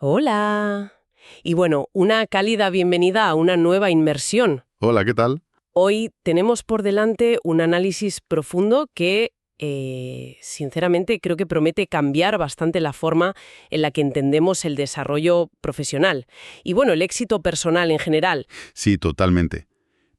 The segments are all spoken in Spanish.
Hola. Y bueno, una cálida bienvenida a una nueva inmersión. Hola, ¿qué tal? Hoy tenemos por delante un análisis profundo que, sinceramente, creo que promete cambiar bastante la forma en la que entendemos el desarrollo profesional y, bueno, el éxito personal en general. Sí, totalmente.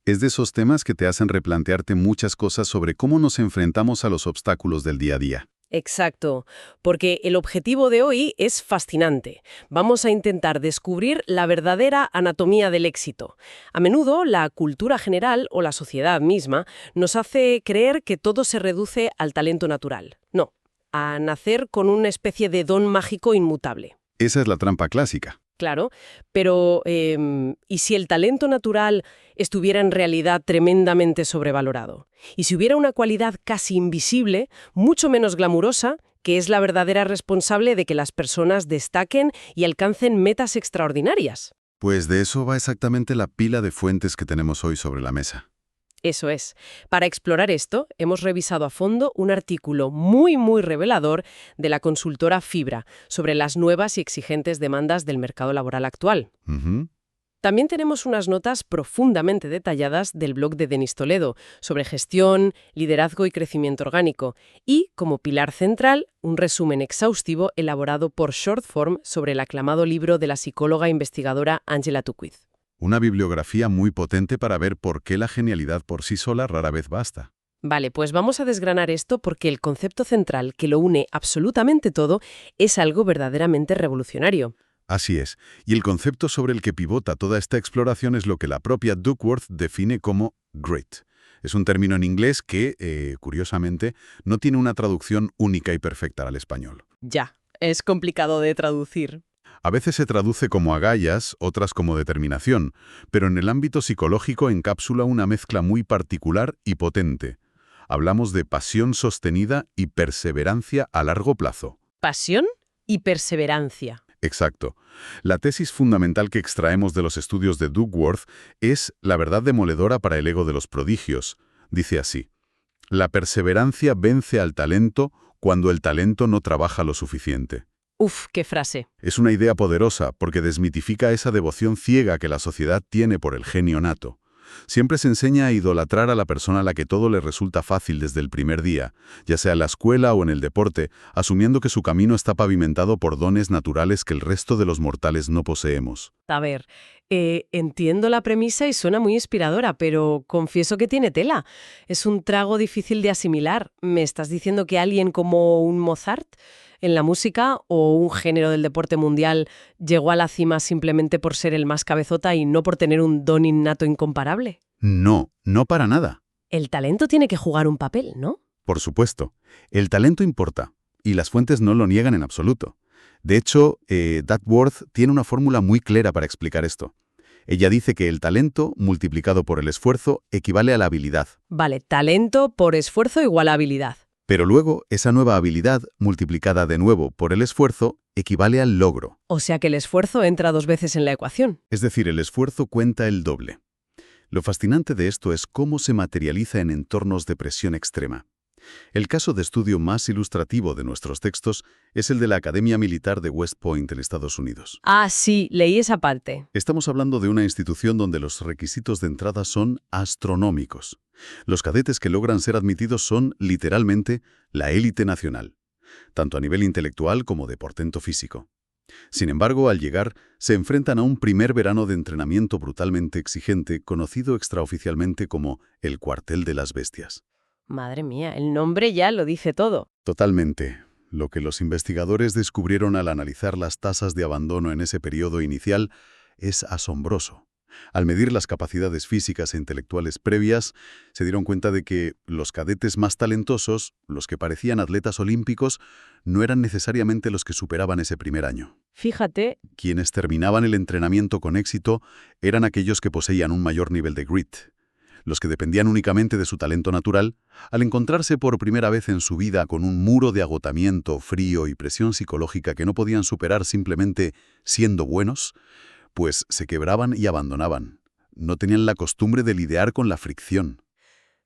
Es de esos temas que te hacen replantearte muchas cosas sobre cómo nos enfrentamos a los obstáculos del día a día. Exacto, porque el objetivo de hoy es fascinante. Vamos a intentar descubrir la verdadera anatomía del éxito. A menudo, la cultura general o la sociedad misma nos hace creer que todo se reduce al talento natural. No, a nacer con una especie de don mágico inmutable. Esa es la trampa clásica. Claro, pero ¿y si el talento natural estuviera en realidad tremendamente sobrevalorado? ¿Y si hubiera una cualidad casi invisible, mucho menos glamurosa, que es la verdadera responsable de que las personas destaquen y alcancen metas extraordinarias? Pues de eso va exactamente la pila de fuentes que tenemos hoy sobre la mesa. Eso es. Para explorar esto, hemos revisado a fondo un artículo muy revelador de la consultora Fibra sobre las nuevas y exigentes demandas del mercado laboral actual. Ujú. También tenemos unas notas profundamente detalladas del blog de Denis Toledo sobre gestión, liderazgo y crecimiento orgánico y, como pilar central, un resumen exhaustivo elaborado por Shortform sobre el aclamado libro de la psicóloga e investigadora Angela Tuckwiz. Una bibliografía muy potente para ver por qué la genialidad por sí sola rara vez basta. Vale, pues vamos a desgranar esto porque el concepto central que lo une absolutamente todo es algo verdaderamente revolucionario. Así es, y el concepto sobre el que pivota toda esta exploración es lo que la propia Duckworth define como grit. Es un término en inglés que, curiosamente, no tiene una traducción única y perfecta al español. Ya, es complicado de traducir. A veces se traduce como agallas, otras como determinación, pero en el ámbito psicológico encapsula una mezcla muy particular y potente. Hablamos de pasión sostenida y perseverancia a largo plazo. Pasión y perseverancia. Exacto. La tesis fundamental que extraemos de los estudios de Duckworth es la verdad demoledora para el ego de los prodigios. Dice así: la perseverancia vence al talento cuando el talento no trabaja lo suficiente. Uf, qué frase. Es una idea poderosa porque desmitifica esa devoción ciega que la sociedad tiene por el genio nato. Siempre se enseña a idolatrar a la persona a la que todo le resulta fácil desde el primer día, ya sea en la escuela o en el deporte, asumiendo que su camino está pavimentado por dones naturales que el resto de los mortales no poseemos. A ver, entiendo la premisa y suena muy inspiradora, pero confieso que tiene tela. Es un trago difícil de asimilar. ¿Me estás diciendo que alguien como un Mozart en la música o un género del deporte mundial llegó a la cima simplemente por ser el más cabezota y no por tener un don innato incomparable? No, no para nada. El talento tiene que jugar un papel, ¿no? Por supuesto, el talento importa, y las fuentes no lo niegan en absoluto. De hecho, Duckworth tiene una fórmula muy clara para explicar esto. Ella dice que el talento, multiplicado por el esfuerzo, equivale a la habilidad. Vale, talento por esfuerzo igual a habilidad. Pero luego, esa nueva habilidad, multiplicada de nuevo por el esfuerzo, equivale al logro. O sea que el esfuerzo entra dos veces en la ecuación. Es decir, el esfuerzo cuenta el doble. Lo fascinante de esto es cómo se materializa en entornos de presión extrema. El caso de estudio más ilustrativo de nuestros textos es el de la Academia Militar de West Point en Estados Unidos. Ah, sí, leí esa parte. Estamos hablando de una institución donde los requisitos de entrada son astronómicos. Los cadetes que logran ser admitidos son, literalmente, la élite nacional, tanto a nivel intelectual como de portento físico. Sin embargo, al llegar, se enfrentan a un primer verano de entrenamiento brutalmente exigente, conocido extraoficialmente como el Cuartel de las Bestias. Madre mía, el nombre ya lo dice todo. Totalmente. Lo que los investigadores descubrieron al analizar las tasas de abandono en ese periodo inicial es asombroso. Al medir las capacidades físicas e intelectuales previas, se dieron cuenta de que los cadetes más talentosos, los que parecían atletas olímpicos, no eran necesariamente los que superaban ese primer año. Fíjate, Quienes terminaban el entrenamiento con éxito eran aquellos que poseían un mayor nivel de grit. Los que dependían únicamente de su talento natural, al encontrarse por primera vez en su vida con un muro de agotamiento, frío y presión psicológica que no podían superar simplemente siendo buenos, pues se quebraban y abandonaban. No tenían la costumbre de lidiar con la fricción.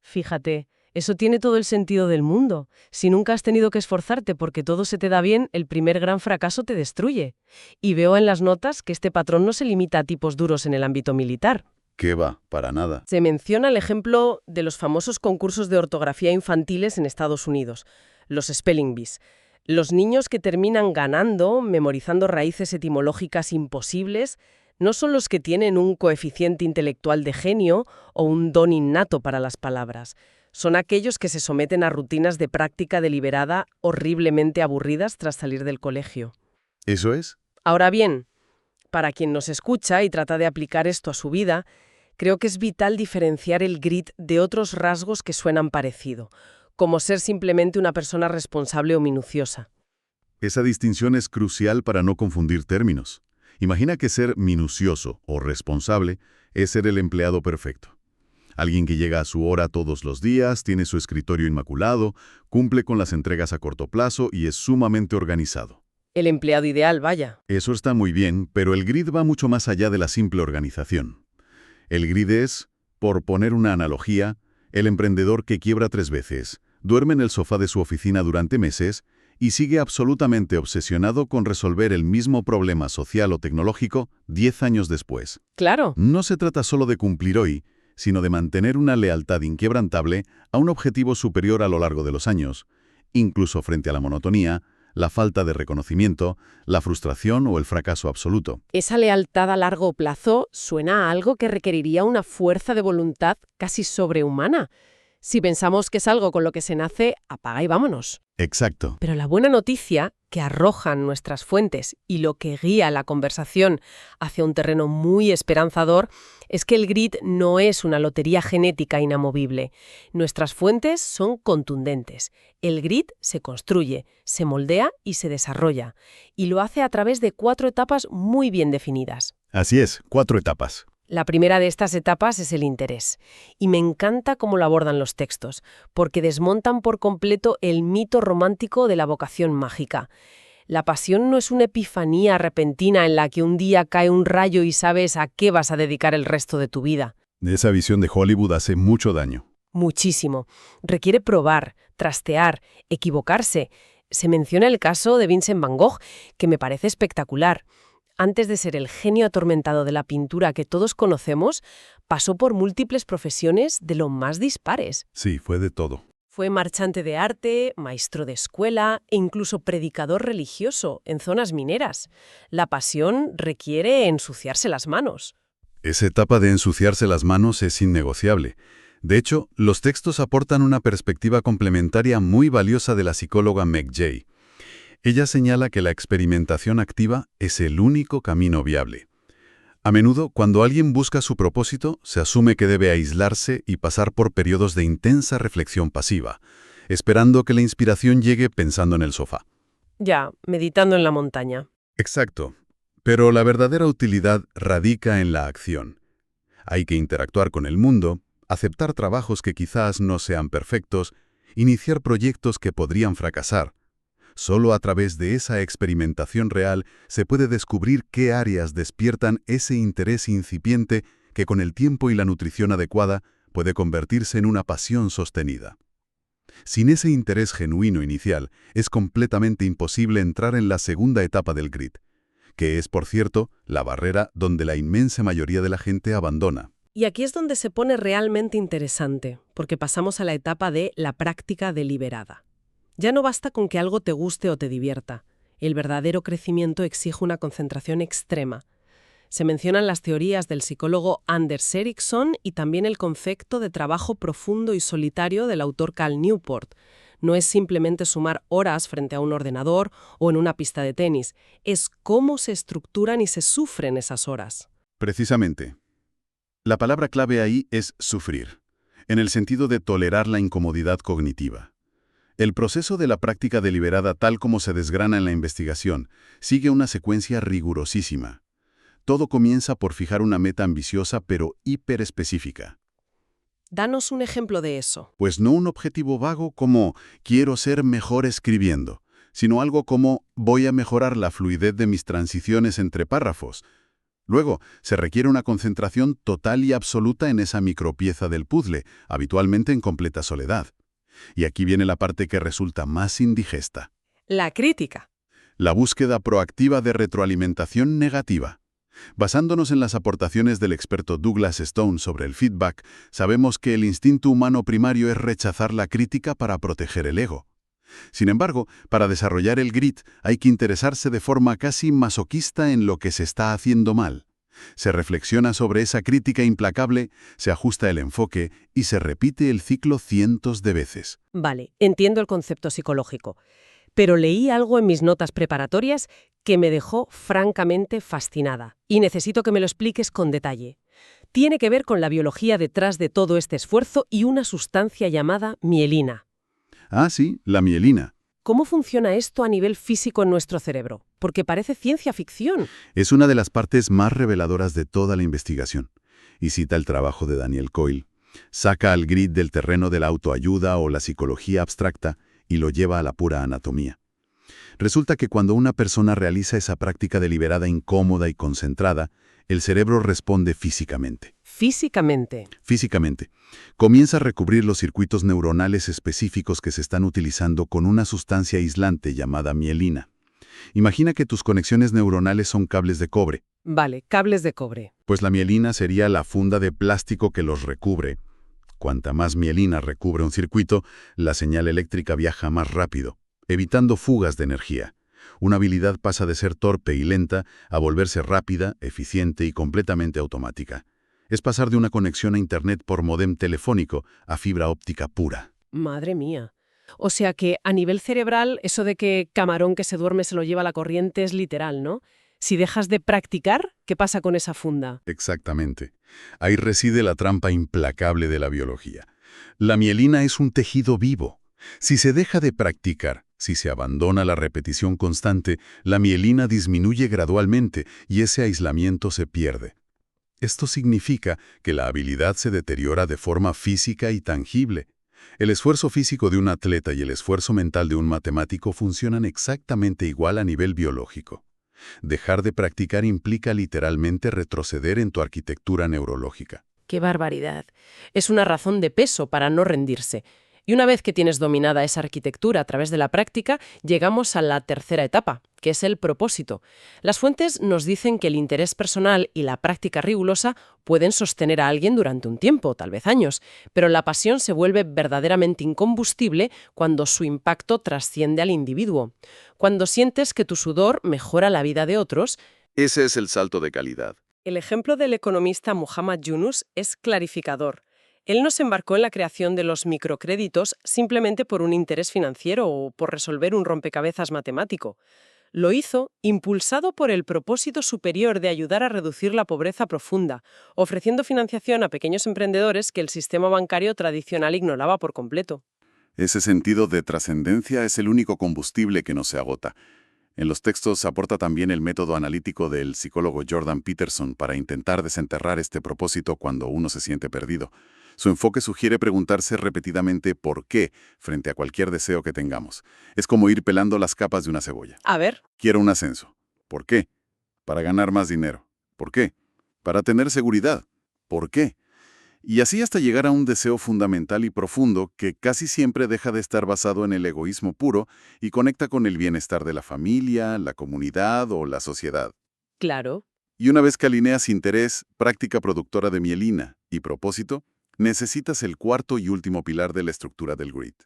fíjate, Eso tiene todo el sentido del mundo. Si nunca has tenido que esforzarte porque todo se te da bien, el primer gran fracaso te destruye. Y veo en las notas que este patrón no se limita a tipos duros en el ámbito militar. ¿Qué va? Para nada. Se menciona el ejemplo de los famosos concursos de ortografía infantiles en Estados Unidos, los Spelling Bees. Los niños que terminan ganando, memorizando raíces etimológicas imposibles, no son los que tienen un coeficiente intelectual de genio o un don innato para las palabras. Son aquellos que se someten a rutinas de práctica deliberada horriblemente aburridas tras salir del colegio. ¿Eso es? Ahora bien, para quien nos escucha y trata de aplicar esto a su vida, creo que es vital diferenciar el grit de otros rasgos que suenan parecido, como ser simplemente una persona responsable o minuciosa. Esa distinción es crucial para no confundir términos. Imagina que ser minucioso o responsable es ser el empleado perfecto. Alguien que llega a su hora todos los días, tiene su escritorio inmaculado, cumple con las entregas a corto plazo y es sumamente organizado. El empleado ideal, vaya. Eso está muy bien, pero el grid va mucho más allá de la simple organización. El grid es, por poner una analogía, el emprendedor que quiebra 3 veces, duerme en el sofá de su oficina durante meses y sigue absolutamente obsesionado con resolver el mismo problema social o tecnológico 10 años después. Claro. No se trata solo de cumplir hoy, sino de mantener una lealtad inquebrantable a un objetivo superior a lo largo de los años, incluso frente a la monotonía, la falta de reconocimiento, la frustración o el fracaso absoluto. Esa lealtad a largo plazo suena a algo que requeriría una fuerza de voluntad casi sobrehumana. Si pensamos que es algo con lo que se nace, apaga y vámonos. Exacto. Pero la buena noticia que arrojan nuestras fuentes y lo que guía la conversación hacia un terreno muy esperanzador es que el grit no es una lotería genética inamovible. Nuestras fuentes son contundentes. El grit se construye, se moldea y se desarrolla. Y lo hace a través de 4 etapas muy bien definidas. Así es, 4 etapas. La primera de estas etapas es el interés. Y me encanta cómo lo abordan los textos, porque desmontan por completo el mito romántico de la vocación mágica. La pasión no es una epifanía repentina en la que un día cae un rayo y sabes a qué vas a dedicar el resto de tu vida. Esa visión de Hollywood hace mucho daño. Muchísimo. Requiere probar, trastear, equivocarse. Se menciona el caso de Vincent Van Gogh, que me parece espectacular. Antes de ser el genio atormentado de la pintura que todos conocemos, pasó por múltiples profesiones de lo más dispares. Sí, fue de todo. Fue marchante de arte, maestro de escuela e incluso predicador religioso en zonas mineras. La pasión requiere ensuciarse las manos. Esa etapa de ensuciarse las manos es innegociable. De hecho, los textos aportan una perspectiva complementaria muy valiosa de la psicóloga Meg Jay. Ella señala que la experimentación activa es el único camino viable. A menudo, cuando alguien busca su propósito, se asume que debe aislarse y pasar por periodos de intensa reflexión pasiva, esperando que la inspiración llegue pensando en el sofá. Ya, meditando en la montaña. Exacto. Pero la verdadera utilidad radica en la acción. Hay que interactuar con el mundo, aceptar trabajos que quizás no sean perfectos, iniciar proyectos que podrían fracasar. Solo a través de esa experimentación real se puede descubrir qué áreas despiertan ese interés incipiente que con el tiempo y la nutrición adecuada puede convertirse en una pasión sostenida. Sin ese interés genuino inicial, es completamente imposible entrar en la segunda etapa del grit, que es, por cierto, la barrera donde la inmensa mayoría de la gente abandona. Y aquí es donde se pone realmente interesante, porque pasamos a la etapa de la práctica deliberada. Ya no basta con que algo te guste o te divierta. El verdadero crecimiento exige una concentración extrema. Se mencionan las teorías del psicólogo Anders Ericsson y también el concepto de trabajo profundo y solitario del autor Cal Newport. No es simplemente sumar horas frente a un ordenador o en una pista de tenis. Es cómo se estructuran y se sufren esas horas. Precisamente. La palabra clave ahí es sufrir, en el sentido de tolerar la incomodidad cognitiva. El proceso de la práctica deliberada, tal como se desgrana en la investigación, sigue una secuencia rigurosísima. Todo comienza por fijar una meta ambiciosa pero hiperespecífica. Danos un ejemplo de eso. Pues no un objetivo vago como «quiero ser mejor escribiendo», sino algo como «voy a mejorar la fluidez de mis transiciones entre párrafos». Luego, se requiere una concentración total y absoluta en esa micropieza del puzzle, habitualmente en completa soledad. Y aquí viene la parte que resulta más indigesta. La crítica. La búsqueda proactiva de retroalimentación negativa. Basándonos en las aportaciones del experto Douglas Stone sobre el feedback, sabemos que el instinto humano primario es rechazar la crítica para proteger el ego. Sin embargo, para desarrollar el grit hay que interesarse de forma casi masoquista en lo que se está haciendo mal. Se reflexiona sobre esa crítica implacable, se ajusta el enfoque y se repite el ciclo cientos de veces. Vale, entiendo el concepto psicológico, pero leí algo en mis notas preparatorias que me dejó francamente fascinada, y necesito que me lo expliques con detalle. Tiene que ver con la biología detrás de todo este esfuerzo y una sustancia llamada mielina. Ah, sí, la mielina. ¿Cómo funciona esto a nivel físico en nuestro cerebro? Porque parece ciencia ficción. Es una de las partes más reveladoras de toda la investigación. Y cita el trabajo de Daniel Coyle. Saca al grit del terreno de la autoayuda o la psicología abstracta y lo lleva a la pura anatomía. Resulta que cuando una persona realiza esa práctica deliberada, incómoda y concentrada, el cerebro responde físicamente. Físicamente. Físicamente. Comienza a recubrir los circuitos neuronales específicos que se están utilizando con una sustancia aislante llamada mielina. Imagina que tus conexiones neuronales son cables de cobre. Vale, cables de cobre. Pues la mielina sería la funda de plástico que los recubre. Cuanta más mielina recubre un circuito, la señal eléctrica viaja más rápido, evitando fugas de energía. Una habilidad pasa de ser torpe y lenta a volverse rápida, eficiente y completamente automática. Es pasar de una conexión a Internet por módem telefónico a fibra óptica pura. Madre mía. O sea que a nivel cerebral, eso de que camarón que se duerme se lo lleva la corriente es literal, ¿no? Si dejas de practicar, ¿qué pasa con esa funda? Exactamente. Ahí reside la trampa implacable de la biología. La mielina es un tejido vivo. Si se deja de practicar, si se abandona la repetición constante, la mielina disminuye gradualmente y ese aislamiento se pierde. Esto significa que la habilidad se deteriora de forma física y tangible. El esfuerzo físico de un atleta y el esfuerzo mental de un matemático funcionan exactamente igual a nivel biológico. Dejar de practicar implica literalmente retroceder en tu arquitectura neurológica. ¡Qué barbaridad! Es una razón de peso para no rendirse. Y una vez que tienes dominada esa arquitectura a través de la práctica, llegamos a la tercera etapa, que es el propósito. Las fuentes nos dicen que el interés personal y la práctica rigurosa pueden sostener a alguien durante un tiempo, tal vez años, pero la pasión se vuelve verdaderamente incombustible cuando su impacto trasciende al individuo. Cuando sientes que tu sudor mejora la vida de otros. Ese es el salto de calidad. El ejemplo del economista Muhammad Yunus es clarificador. Él no se embarcó en la creación de los microcréditos simplemente por un interés financiero o por resolver un rompecabezas matemático. Lo hizo impulsado por el propósito superior de ayudar a reducir la pobreza profunda, ofreciendo financiación a pequeños emprendedores que el sistema bancario tradicional ignoraba por completo. Ese sentido de trascendencia es el único combustible que no se agota. En los textos aporta también el método analítico del psicólogo Jordan Peterson para intentar desenterrar este propósito cuando uno se siente perdido. Su enfoque sugiere preguntarse repetidamente ¿por qué? Frente a cualquier deseo que tengamos. Es como ir pelando las capas de una cebolla. A ver. Quiero un ascenso. ¿Por qué? Para ganar más dinero. ¿Por qué? Para tener seguridad. ¿Por qué? Y así hasta llegar a un deseo fundamental y profundo que casi siempre deja de estar basado en el egoísmo puro y conecta con el bienestar de la familia, la comunidad o la sociedad. Claro. Y una vez que alineas interés, práctica productora de mielina y propósito, necesitas el cuarto y último pilar de la estructura del grit.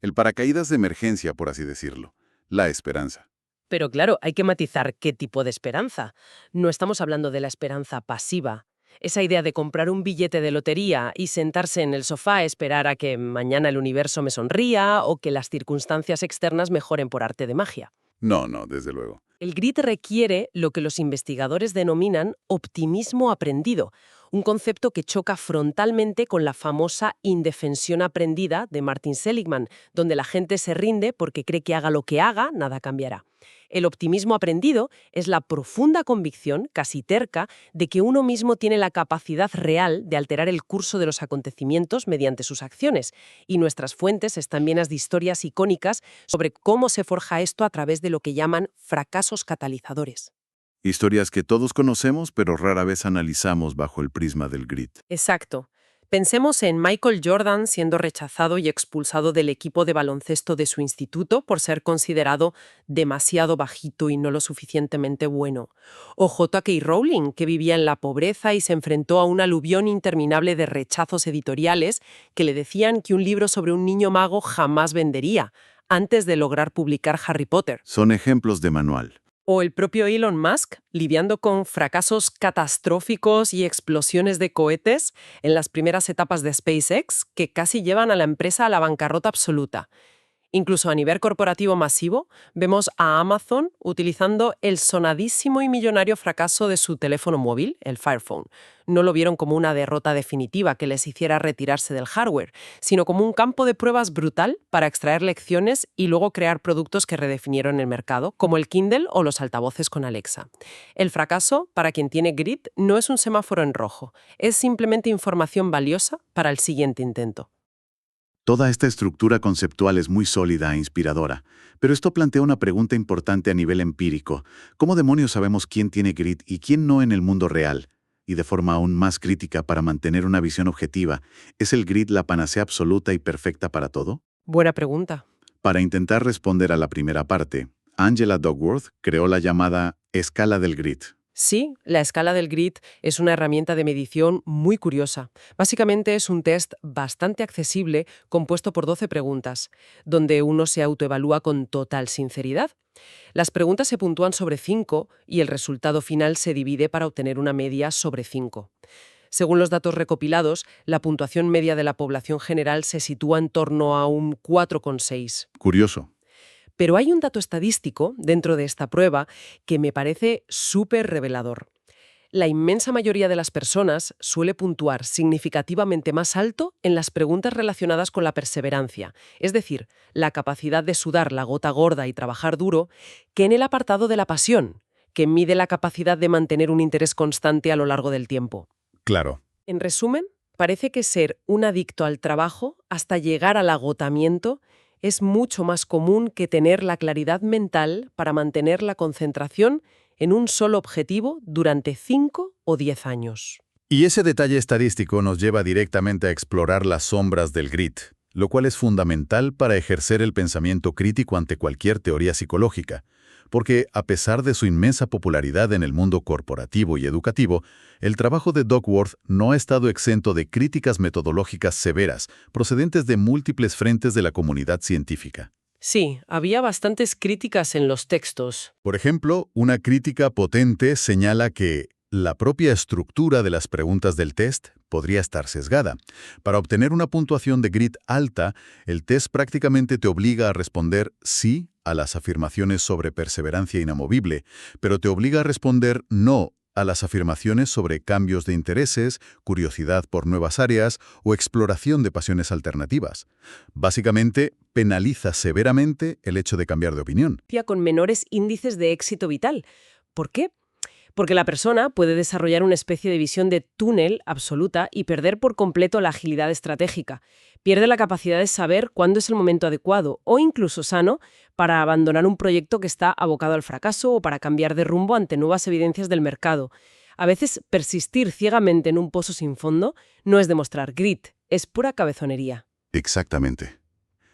El paracaídas de emergencia, por así decirlo. La esperanza. Pero claro, hay que matizar qué tipo de esperanza. No estamos hablando de la esperanza pasiva. Esa idea de comprar un billete de lotería y sentarse en el sofá a esperar a que mañana el universo me sonría o que las circunstancias externas mejoren por arte de magia. No, desde luego. El grit requiere lo que los investigadores denominan optimismo aprendido, un concepto que choca frontalmente con la famosa indefensión aprendida de Martin Seligman, donde la gente se rinde porque cree que haga lo que haga, nada cambiará. El optimismo aprendido es la profunda convicción, casi terca, de que uno mismo tiene la capacidad real de alterar el curso de los acontecimientos mediante sus acciones, y nuestras fuentes están llenas de historias icónicas sobre cómo se forja esto a través de lo que llaman fracasos catalizadores. Historias que todos conocemos, pero rara vez analizamos bajo el prisma del grit. Exacto. Pensemos en Michael Jordan siendo rechazado y expulsado del equipo de baloncesto de su instituto por ser considerado demasiado bajito y no lo suficientemente bueno. O J.K. Rowling, que vivía en la pobreza y se enfrentó a un aluvión interminable de rechazos editoriales que le decían que un libro sobre un niño mago jamás vendería, antes de lograr publicar Harry Potter. Son ejemplos de manual. O el propio Elon Musk, lidiando con fracasos catastróficos y explosiones de cohetes en las primeras etapas de SpaceX que casi llevan a la empresa a la bancarrota absoluta. Incluso a nivel corporativo masivo, vemos a Amazon utilizando el sonadísimo y millonario fracaso de su teléfono móvil, el Fire Phone. No lo vieron como una derrota definitiva que les hiciera retirarse del hardware, sino como un campo de pruebas brutal para extraer lecciones y luego crear productos que redefinieron el mercado, como el Kindle o los altavoces con Alexa. El fracaso, para quien tiene grit, no es un semáforo en rojo, es simplemente información valiosa para el siguiente intento. Toda esta estructura conceptual es muy sólida e inspiradora, pero esto plantea una pregunta importante a nivel empírico. ¿Cómo demonios sabemos quién tiene grit y quién no en el mundo real? Y de forma aún más crítica para mantener una visión objetiva, ¿es el grit la panacea absoluta y perfecta para todo? Buena pregunta. Para intentar responder a la primera parte, Angela Duckworth creó la llamada escala del grit. Sí, la escala del grit es una herramienta de medición muy curiosa. Básicamente es un test bastante accesible compuesto por 12 preguntas, donde uno se autoevalúa con total sinceridad. Las preguntas se puntúan sobre 5 y el resultado final se divide para obtener una media sobre 5. Según los datos recopilados, la puntuación media de la población general se sitúa en torno a un 4,6. Curioso. Pero hay un dato estadístico dentro de esta prueba que me parece súper revelador. La inmensa mayoría de las personas suele puntuar significativamente más alto en las preguntas relacionadas con la perseverancia, es decir, la capacidad de sudar la gota gorda y trabajar duro, que en el apartado de la pasión, que mide la capacidad de mantener un interés constante a lo largo del tiempo. Claro. En resumen, parece que ser un adicto al trabajo hasta llegar al agotamiento es mucho más común que tener la claridad mental para mantener la concentración en un solo objetivo durante 5 o 10 años. Y ese detalle estadístico nos lleva directamente a explorar las sombras del grit, lo cual es fundamental para ejercer el pensamiento crítico ante cualquier teoría psicológica, porque a pesar de su inmensa popularidad en el mundo corporativo y educativo, el trabajo de Duckworth no ha estado exento de críticas metodológicas severas, procedentes de múltiples frentes de la comunidad científica. Sí, había bastantes críticas en los textos. Por ejemplo, una crítica potente señala que la propia estructura de las preguntas del test podría estar sesgada. Para obtener una puntuación de grit alta, el test prácticamente te obliga a responder sí a las afirmaciones sobre perseverancia inamovible, pero te obliga a responder no a las afirmaciones sobre cambios de intereses, curiosidad por nuevas áreas o exploración de pasiones alternativas. Básicamente, penaliza severamente el hecho de cambiar de opinión. Con menores índices de éxito vital. ¿Por qué? Porque la persona puede desarrollar una especie de visión de túnel absoluta y perder por completo la agilidad estratégica. Pierde la capacidad de saber cuándo es el momento adecuado o incluso sano para abandonar un proyecto que está abocado al fracaso o para cambiar de rumbo ante nuevas evidencias del mercado. A veces, persistir ciegamente en un pozo sin fondo no es demostrar grit, es pura cabezonería. Exactamente.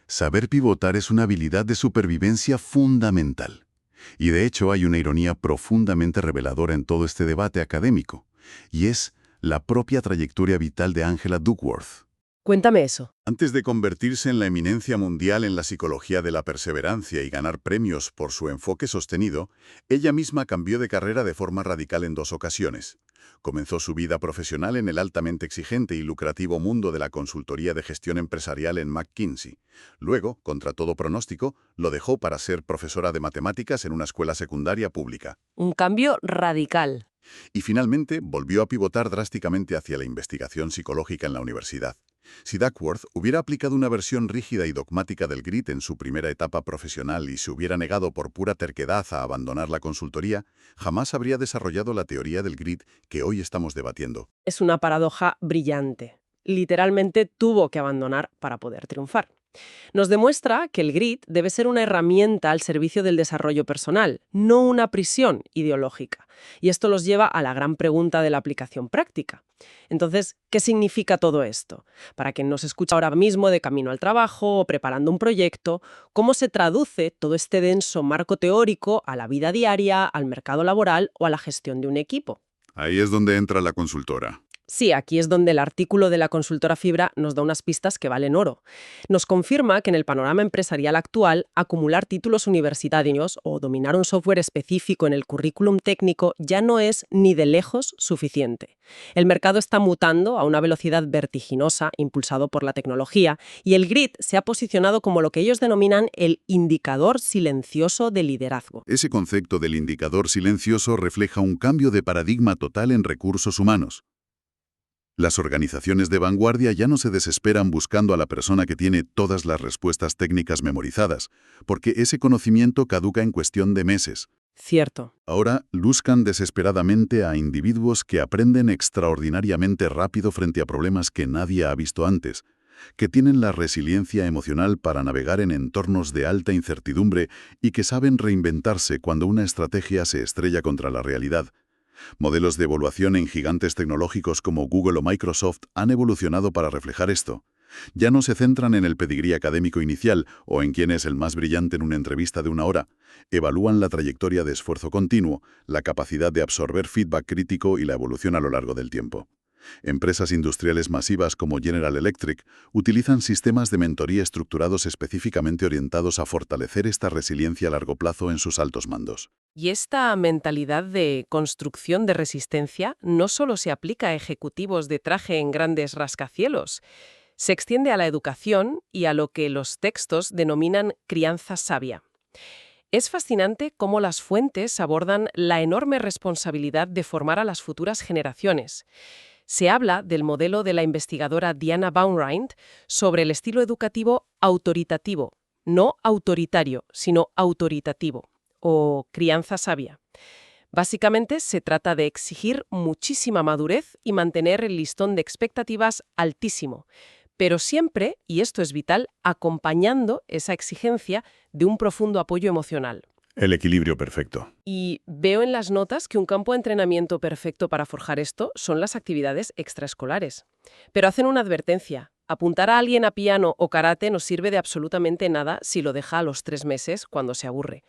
Saber pivotar es una habilidad de supervivencia fundamental. Y de hecho hay una ironía profundamente reveladora en todo este debate académico, y es la propia trayectoria vital de Angela Duckworth. Cuéntame eso. Antes de convertirse en la eminencia mundial en la psicología de la perseverancia y ganar premios por su enfoque sostenido, ella misma cambió de carrera de forma radical en 2 ocasiones. Comenzó su vida profesional en el altamente exigente y lucrativo mundo de la consultoría de gestión empresarial en McKinsey. Luego, contra todo pronóstico, lo dejó para ser profesora de matemáticas en una escuela secundaria pública. Un cambio radical. Y finalmente volvió a pivotar drásticamente hacia la investigación psicológica en la universidad. Si Duckworth hubiera aplicado una versión rígida y dogmática del grit en su primera etapa profesional y se hubiera negado por pura terquedad a abandonar la consultoría, jamás habría desarrollado la teoría del grit que hoy estamos debatiendo. Es una paradoja brillante. Literalmente tuvo que abandonar para poder triunfar. Nos demuestra que el grit debe ser una herramienta al servicio del desarrollo personal, no una prisión ideológica. Y esto los lleva a la gran pregunta de la aplicación práctica. Entonces, ¿qué significa todo esto? Para quien nos escucha ahora mismo de camino al trabajo o preparando un proyecto, ¿cómo se traduce todo este denso marco teórico a la vida diaria, al mercado laboral o a la gestión de un equipo? Ahí es donde entra la consultora. Sí, aquí es donde el artículo de la consultora Fibra nos da unas pistas que valen oro. Nos confirma que en el panorama empresarial actual, acumular títulos universitarios o dominar un software específico en el currículum técnico ya no es ni de lejos suficiente. El mercado está mutando a una velocidad vertiginosa, impulsado por la tecnología, y el grit se ha posicionado como lo que ellos denominan el indicador silencioso de liderazgo. Ese concepto del indicador silencioso refleja un cambio de paradigma total en recursos humanos. Las organizaciones de vanguardia ya no se desesperan buscando a la persona que tiene todas las respuestas técnicas memorizadas, porque ese conocimiento caduca en cuestión de meses. Cierto. Ahora buscan desesperadamente a individuos que aprenden extraordinariamente rápido frente a problemas que nadie ha visto antes, que tienen la resiliencia emocional para navegar en entornos de alta incertidumbre y que saben reinventarse cuando una estrategia se estrella contra la realidad. Modelos de evaluación en gigantes tecnológicos como Google o Microsoft han evolucionado para reflejar esto. Ya no se centran en el pedigrí académico inicial o en quién es el más brillante en una entrevista de una hora. Evalúan la trayectoria de esfuerzo continuo, la capacidad de absorber feedback crítico y la evolución a lo largo del tiempo. Empresas industriales masivas como General Electric utilizan sistemas de mentoría estructurados específicamente orientados a fortalecer esta resiliencia a largo plazo en sus altos mandos. Y esta mentalidad de construcción de resistencia no solo se aplica a ejecutivos de traje en grandes rascacielos, se extiende a la educación y a lo que los textos denominan crianza sabia. Es fascinante cómo las fuentes abordan la enorme responsabilidad de formar a las futuras generaciones. Se habla del modelo de la investigadora Diana Baumrind sobre el estilo educativo autoritativo, no autoritario, sino autoritativo, o crianza sabia. Básicamente se trata de exigir muchísima madurez y mantener el listón de expectativas altísimo, pero siempre, y esto es vital, acompañando esa exigencia de un profundo apoyo emocional. El equilibrio perfecto. Y veo en las notas que un campo de entrenamiento perfecto para forjar esto son las actividades extraescolares. Pero hacen una advertencia. Apuntar a alguien a piano o karate no sirve de absolutamente nada si lo deja a los 3 meses cuando se aburre.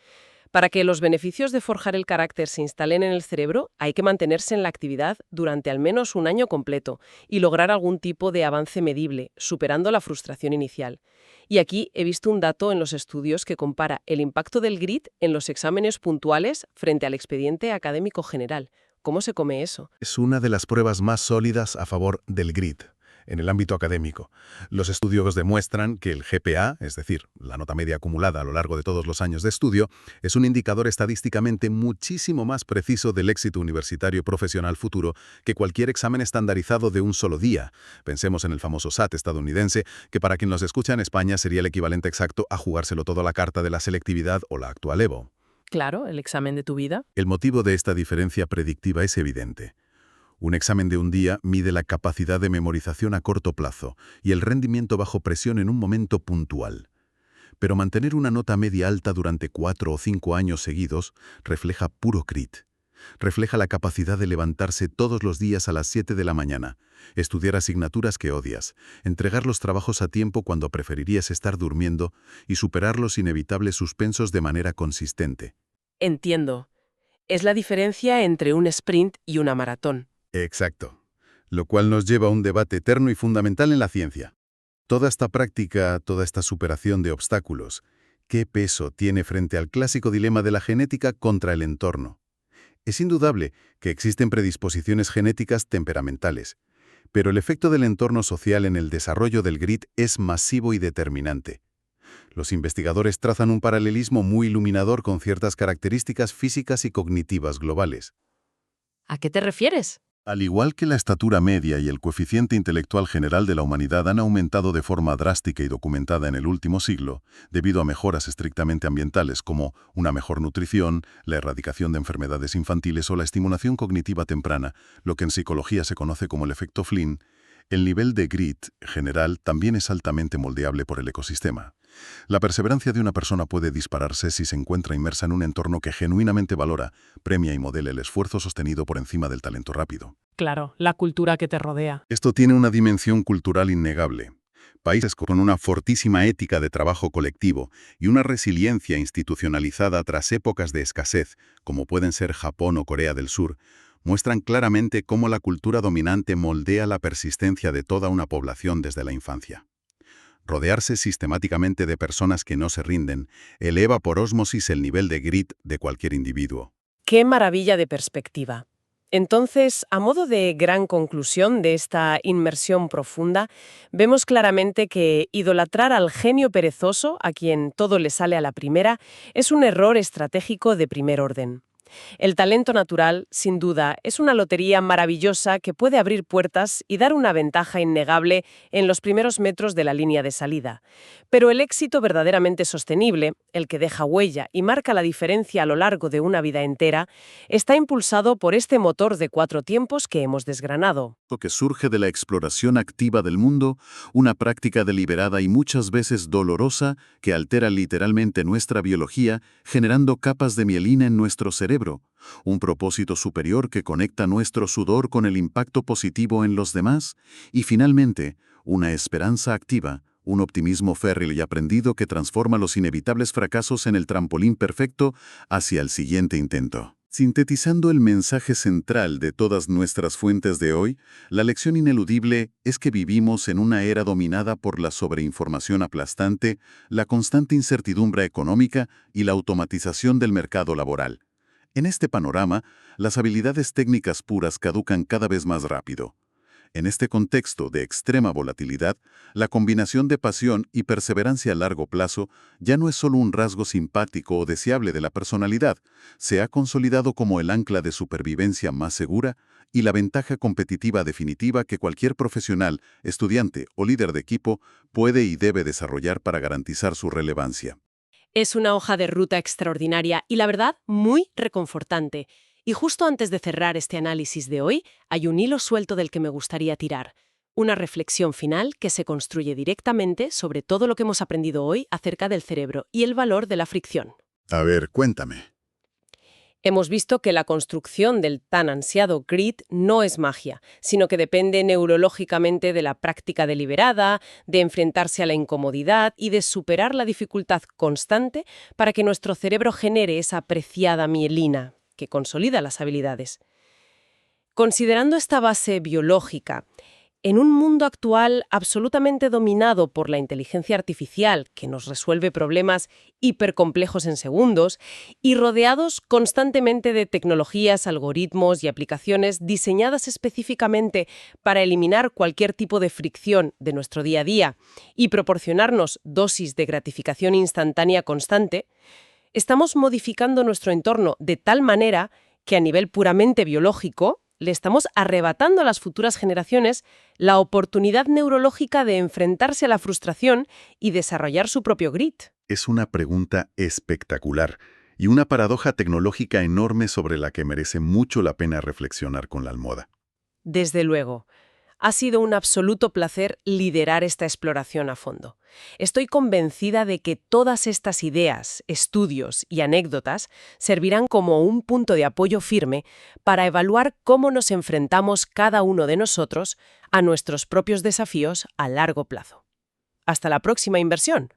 Para que los beneficios de forjar el carácter se instalen en el cerebro, hay que mantenerse en la actividad durante al menos un año completo y lograr algún tipo de avance medible, superando la frustración inicial. Y aquí he visto un dato en los estudios que compara el impacto del grit en los exámenes puntuales frente al expediente académico general. ¿Cómo se come eso? Es una de las pruebas más sólidas a favor del grit en el ámbito académico. Los estudios demuestran que el GPA, es decir, la nota media acumulada a lo largo de todos los años de estudio, es un indicador estadísticamente muchísimo más preciso del éxito universitario profesional futuro que cualquier examen estandarizado de un solo día. Pensemos en el famoso SAT estadounidense, que para quien nos escucha en España sería el equivalente exacto a jugárselo todo a la carta de la selectividad o la actual EVO. Claro, el examen de tu vida. El motivo de esta diferencia predictiva es evidente. Un examen de un día mide la capacidad de memorización a corto plazo y el rendimiento bajo presión en un momento puntual. Pero mantener una nota media alta durante 4 o 5 años seguidos refleja puro grit. Refleja la capacidad de levantarse todos los días a las 7 de la mañana, estudiar asignaturas que odias, entregar los trabajos a tiempo cuando preferirías estar durmiendo y superar los inevitables suspensos de manera consistente. Entiendo. Es la diferencia entre un sprint y una maratón. Exacto. Lo cual nos lleva a un debate eterno y fundamental en la ciencia. Toda esta práctica, toda esta superación de obstáculos, ¿qué peso tiene frente al clásico dilema de la genética contra el entorno? Es indudable que existen predisposiciones genéticas temperamentales, pero el efecto del entorno social en el desarrollo del grit es masivo y determinante. Los investigadores trazan un paralelismo muy iluminador con ciertas características físicas y cognitivas globales. ¿A qué te refieres? Al igual que la estatura media y el coeficiente intelectual general de la humanidad han aumentado de forma drástica y documentada en el último siglo, debido a mejoras estrictamente ambientales como una mejor nutrición, la erradicación de enfermedades infantiles o la estimulación cognitiva temprana, lo que en psicología se conoce como el efecto Flynn, El nivel de grit general también es altamente moldeable por el ecosistema. La perseverancia de una persona puede dispararse si se encuentra inmersa en un entorno que genuinamente valora, premia y modela el esfuerzo sostenido por encima del talento rápido. Claro, la cultura que te rodea. Esto tiene una dimensión cultural innegable. Países con una fortísima ética de trabajo colectivo y una resiliencia institucionalizada tras épocas de escasez, como pueden ser Japón o Corea del Sur, muestran claramente cómo la cultura dominante moldea la persistencia de toda una población desde la infancia. Rodearse sistemáticamente de personas que no se rinden eleva por ósmosis el nivel de grit de cualquier individuo. ¡Qué maravilla de perspectiva! Entonces, a modo de gran conclusión de esta inmersión profunda, vemos claramente que idolatrar al genio perezoso, a quien todo le sale a la primera, es un error estratégico de primer orden. El talento natural, sin duda, es una lotería maravillosa que puede abrir puertas y dar una ventaja innegable en los primeros metros de la línea de salida. Pero el éxito verdaderamente sostenible, el que deja huella y marca la diferencia a lo largo de una vida entera, está impulsado por este motor de 4 tiempos que hemos desgranado. Que surge de la exploración activa del mundo, una práctica deliberada y muchas veces dolorosa que altera literalmente nuestra biología, generando capas de mielina en nuestro cerebro, un propósito superior que conecta nuestro sudor con el impacto positivo en los demás, y finalmente, una esperanza activa, un optimismo férreo y aprendido que transforma los inevitables fracasos en el trampolín perfecto hacia el siguiente intento. Sintetizando el mensaje central de todas nuestras fuentes de hoy, la lección ineludible es que vivimos en una era dominada por la sobreinformación aplastante, la constante incertidumbre económica y la automatización del mercado laboral. En este panorama, las habilidades técnicas puras caducan cada vez más rápido. En este contexto de extrema volatilidad, la combinación de pasión y perseverancia a largo plazo ya no es solo un rasgo simpático o deseable de la personalidad, se ha consolidado como el ancla de supervivencia más segura y la ventaja competitiva definitiva que cualquier profesional, estudiante o líder de equipo puede y debe desarrollar para garantizar su relevancia. Es una hoja de ruta extraordinaria y, la verdad, muy reconfortante. Y justo antes de cerrar este análisis de hoy, hay un hilo suelto del que me gustaría tirar. Una reflexión final que se construye directamente sobre todo lo que hemos aprendido hoy acerca del cerebro y el valor de la fricción. A ver, cuéntame. Hemos visto que la construcción del tan ansiado grit no es magia, sino que depende neurológicamente de la práctica deliberada, de enfrentarse a la incomodidad y de superar la dificultad constante para que nuestro cerebro genere esa preciada mielina que consolida las habilidades. Considerando esta base biológica, en un mundo actual absolutamente dominado por la inteligencia artificial, que nos resuelve problemas hipercomplejos en segundos, y rodeados constantemente de tecnologías, algoritmos y aplicaciones diseñadas específicamente para eliminar cualquier tipo de fricción de nuestro día a día y proporcionarnos dosis de gratificación instantánea constante, estamos modificando nuestro entorno de tal manera que a nivel puramente biológico le estamos arrebatando a las futuras generaciones la oportunidad neurológica de enfrentarse a la frustración y desarrollar su propio grit. Es una pregunta espectacular y una paradoja tecnológica enorme sobre la que merece mucho la pena reflexionar con la almohada. Desde luego. Ha sido un absoluto placer liderar esta exploración a fondo. Estoy convencida de que todas estas ideas, estudios y anécdotas servirán como un punto de apoyo firme para evaluar cómo nos enfrentamos cada uno de nosotros a nuestros propios desafíos a largo plazo. Hasta la próxima inversión.